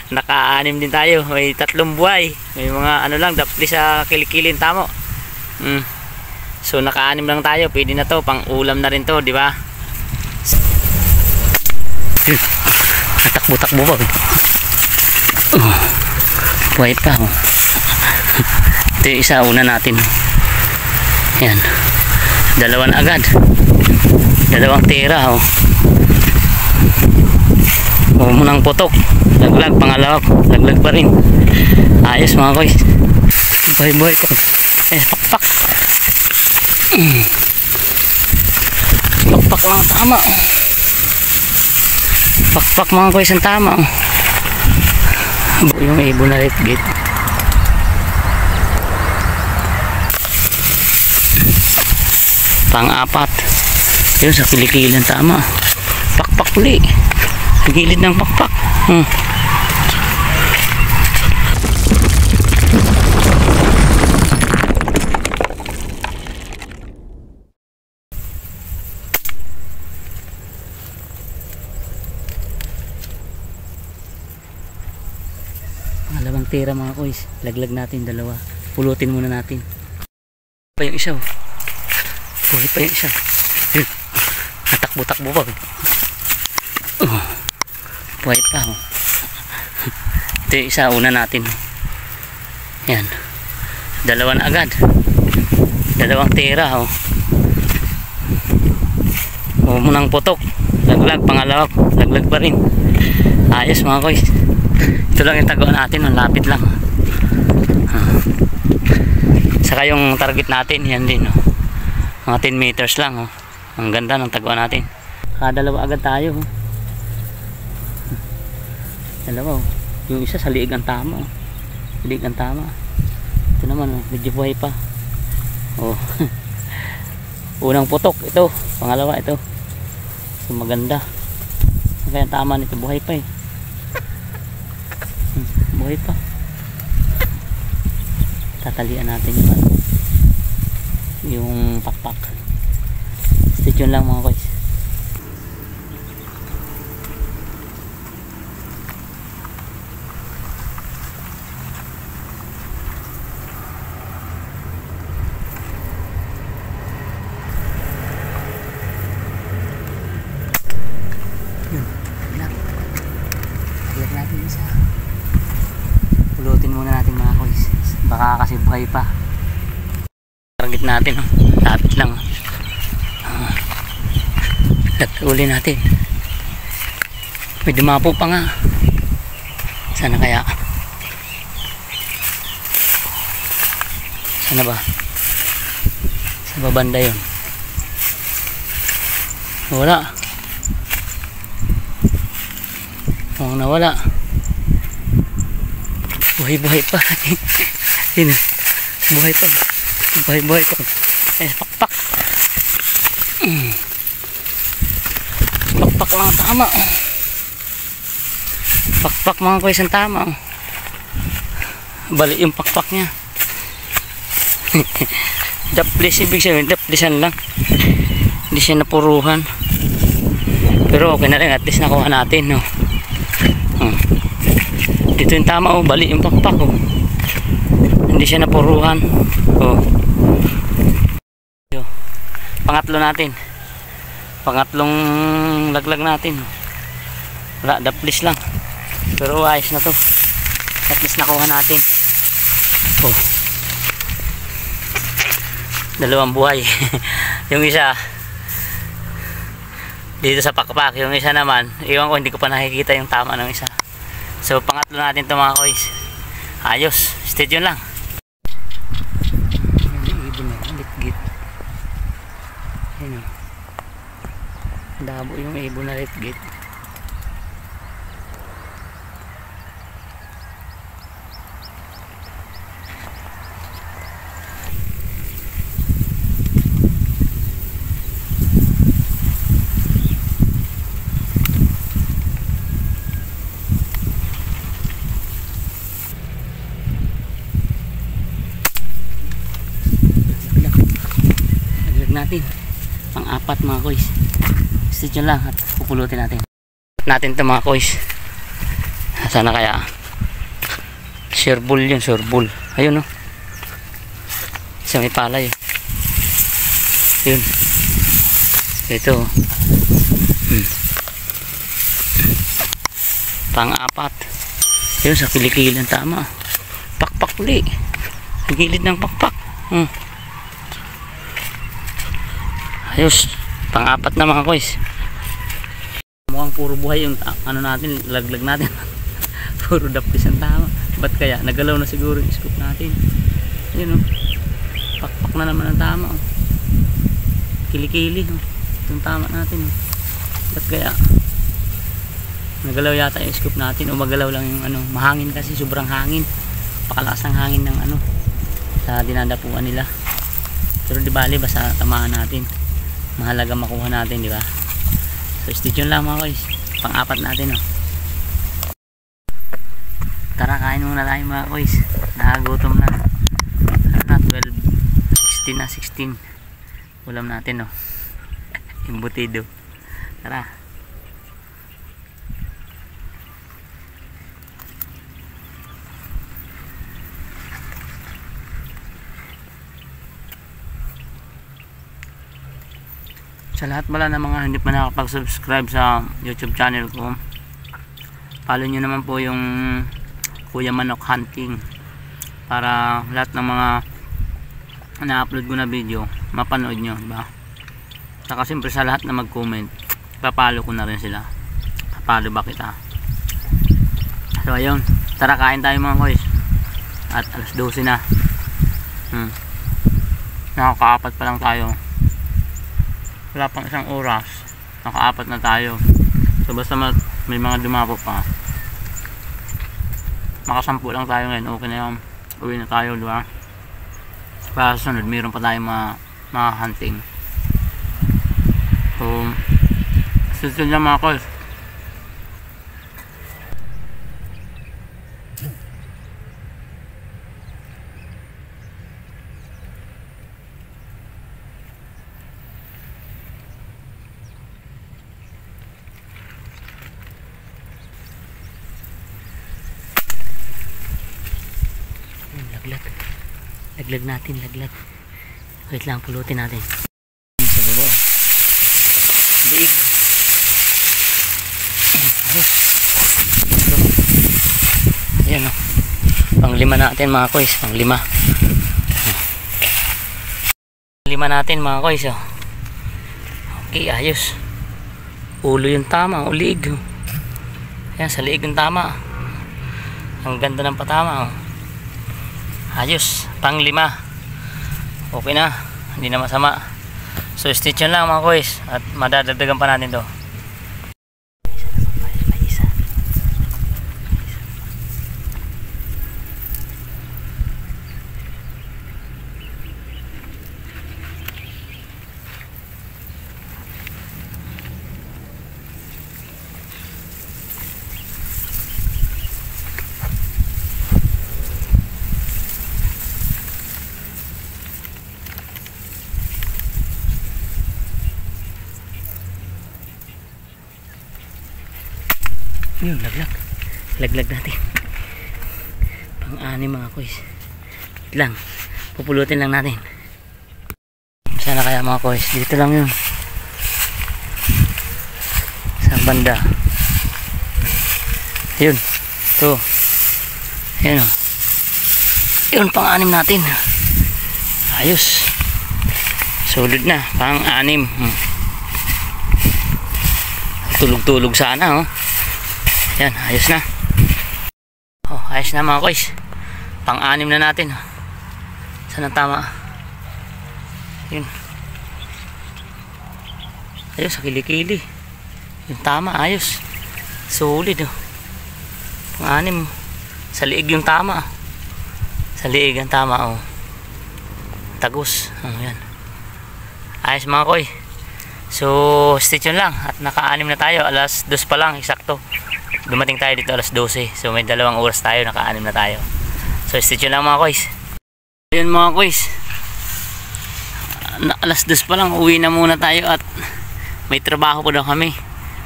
Naka-anim din tayo. May 3 buhay. May mga ano lang, dapli sa kilikilin tamo. So naka-anim lang tayo. Pwede na to, pang ulam na rin to, di ba? Natakbo-takbo ba? Buhay pa. Ito yung isa, una natin. Yan. 2 na agad. 2 tira. Munang putok. Laglag, pangalawa. Laglag pa rin. Ayos mga guys. Buhay-buhay ko. Pakpak. Pakpak lang tama. Pakpak mga guys ang tama. Yung ibon na litgit. Pang-4. Yun sa kilikilin tama. Pakpak uli. Sa gilid ng pakpak. Pangalawang tira mga koys. Laglag natin 2. Pulutin muna natin. Pa yung isa. Buhay pa yung isa. Natakbo-takbo ba? Buhay pa. Ito yung isa, una natin. Yan. 2 na agad. 2 tira. Munang putok. Laglag, pangalawa. Laglag pa rin. Ayos mga koys. Ito lang yung taguan natin. Ang lapit lang. Saka yung target natin. Yan din. Mga 10 meters lang. Ang ganda ng taguan natin. Kada-2 agad tayo. 2. Yung isa sa liig ang tama. Liig ang tama. Ito naman medyo buhay pa. Unang putok ito. Pangalawa ito. So maganda. Kaya tama nito, buhay pa buhay pa. Tatalian natin yung pakpak. Stay tuned lang mga guys. Pulutin muna natin mga koys. Baka kasi buhay pa. Target natin. Lapit lang. Uli natin. May dumapo pa nga. Sana kaya? Sana ba? Sa babanda yun. Wala. Mukhang nawala. Buhay-buhay pa. Yun. Buhay pa. Buhay-buhay ko. Pakpak. Pakpak lang tama. Pakpak mga koys ang tama. Bali yung pakpak niya. Daplis, ibig sabihin daplisan lang. Hindi siya napuruhan. Pero okay na rin, at least nakuha natin. Dito yung tama, bali yung pakpak. Hindi siya napuruhan. Pangatlo natin. Pangatlong laglag natin. Wala, daplis lang. Pero ayos na to. At least nakuha natin. 2 buhay. Yung isa dito sa pakpak. Yung isa naman, iwan ko, hindi ko pa nakikita yung tama ng isa. So pangatlo natin ito mga koys. Ayos. Stay tuned lang. Ibon na litgit. Dabo yung ibon na litgit. Natin pang-4 mga koys. Stay tuned lang at pupulutin natin ito mga koys. Sana kaya Sherbol yun, sherbol. Ayun, oh. Isa may palay. Yun. Ito. Pang-apat. Yun, sa kilikilian tama. Pakpak uli. Sa gilid ng pakpak. Ayos. Pang-apat na mga koys. Mukhang puro buhay yung ano natin, laglag natin. Puro dapis ang tama. Ba't kaya? Nagalaw na siguro yung scoop natin. Yun, oh. Pakpak na naman ang tama, oh. Kilikili, oh. Itong tama natin, oh. Ba't kaya? Nagalaw yata yung scoop natin, o magalaw lang yung ano. Mahangin kasi, sobrang hangin. Pakalakas ng hangin ng ano sa dinadapuan nila. Pero di bali, basta tamaan natin. Mahalaga makuha natin, di ba? So stay tuned lang mga guys. Pang-apat natin, oh. Tara, kain muna tayo mga guys. Nakagutom na. Ano na, 12, 16 na, 16. Ulam natin, oh. Embutido. Tara. Sa lahat pala ng mga hindi pa nakapag-subscribe sa YouTube channel ko, follow nyo naman po yung Kuya Manok Hunting para lahat ng mga na-upload ko na video mapanood nyo, diba? Saka siyempre sa lahat na mag-comment, papalo ko na rin sila. Papalo ba kita? So ayun, tara kain tayo mga boys. At alas 12 na. Nakakaapat pa lang tayo. Wala pang isang oras, nakaapat na tayo. So basta may mga dumapo pa, makasampu lang tayo ngayon, okay na yun. Uwi na tayo, diba? Para sa sunod, mayroon pa tayong mga hunting. So susunod lang mga calls. Laglag natin, laglag. Wait lang, pulutin natin. Sa baba. Liig. Ayan, oh. Pang-lima natin mga koys, pang-lima. Lima natin mga koys, oh. Okay, ayos. Ulo yung tama, liig. Ayan, sa liig yung tama. Ang ganda ng patama, oh. Ayos, pang-lima. Okay na, hindi na masama. So stay tuned lang mga koys, at madadagdagan pa natin to. Yun, laglag natin. Pang-anim mga koys. Lang, pupulutin lang natin. Sana kaya mga koys, dito lang yun sa banda. Yun, ito. Yun, o. Yun, pang-anim natin. Ayos, solid na, pang-anim. Tulog-tulog sana, oh. Yan, ayos na. Oh, ayos na mga koys. Pang-anim na natin. Saan ang tama? Yun. Ayos, sa kilikili. Yung tama, ayos. Solid, oh. Pang-anim. Sa liig yung tama. Sa liig ang tama, oh. Tagus. Oh, yan. Ayos mga koy. So, stay tuned lang. At naka-anim na tayo. Alas 2 pa lang, eksakto. Dumating tayo dito alas 12. So may 2 oras tayo, naka-anim na tayo. So stay tuned lang mga koys. Ayun mga koys, alas 2 pa lang, uwi na muna tayo at may trabaho pa daw kami.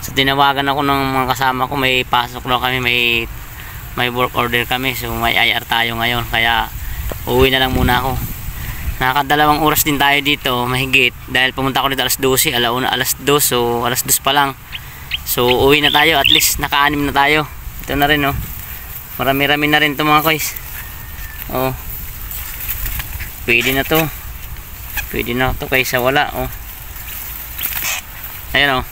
So tinawagan ako ng mga kasama ko, may pasok daw kami, may may work order kami, so may IR tayo ngayon, kaya uwi na lang muna ako. Nakakadalawang oras din tayo dito mahigit, dahil pumunta ako dito alas 12, alauna alas 2, so alas 2 pa lang. So uwi na tayo, at least naka-anim na tayo. Ito na rin, oh, marami-rami na rin to mga koys. Oh, pwede na to, kaysa wala. Oh, ayan, oh,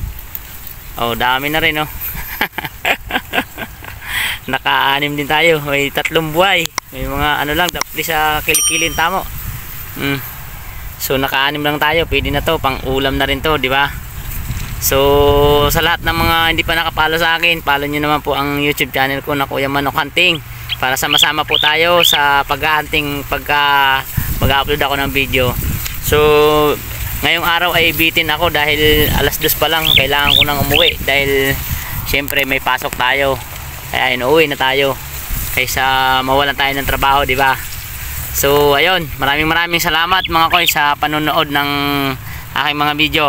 oh, dami na rin, oh. Naka-anim din tayo, may 3 buhay, may mga ano lang, dapli sa kilikilin tamo. So naka-anim lang tayo, pwede na to, pang ulam na rin to, di ba? So sa lahat ng mga hindi pa nakapalo sa akin, follow nyo naman po ang YouTube channel ko na Kuya Manok Hunting, para sama-sama po tayo sa pag-hunting pagka mag-upload ako ng video. So ngayong araw ay bitin ako dahil alas 2 pa lang, kailangan ko nang umuwi dahil syempre may pasok tayo. Kaya inuwi na tayo kaysa mawalan tayo ng trabaho, di ba? So ayun, maraming salamat mga koy sa panonood ng aking mga video.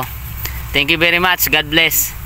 Thank you very much. God bless.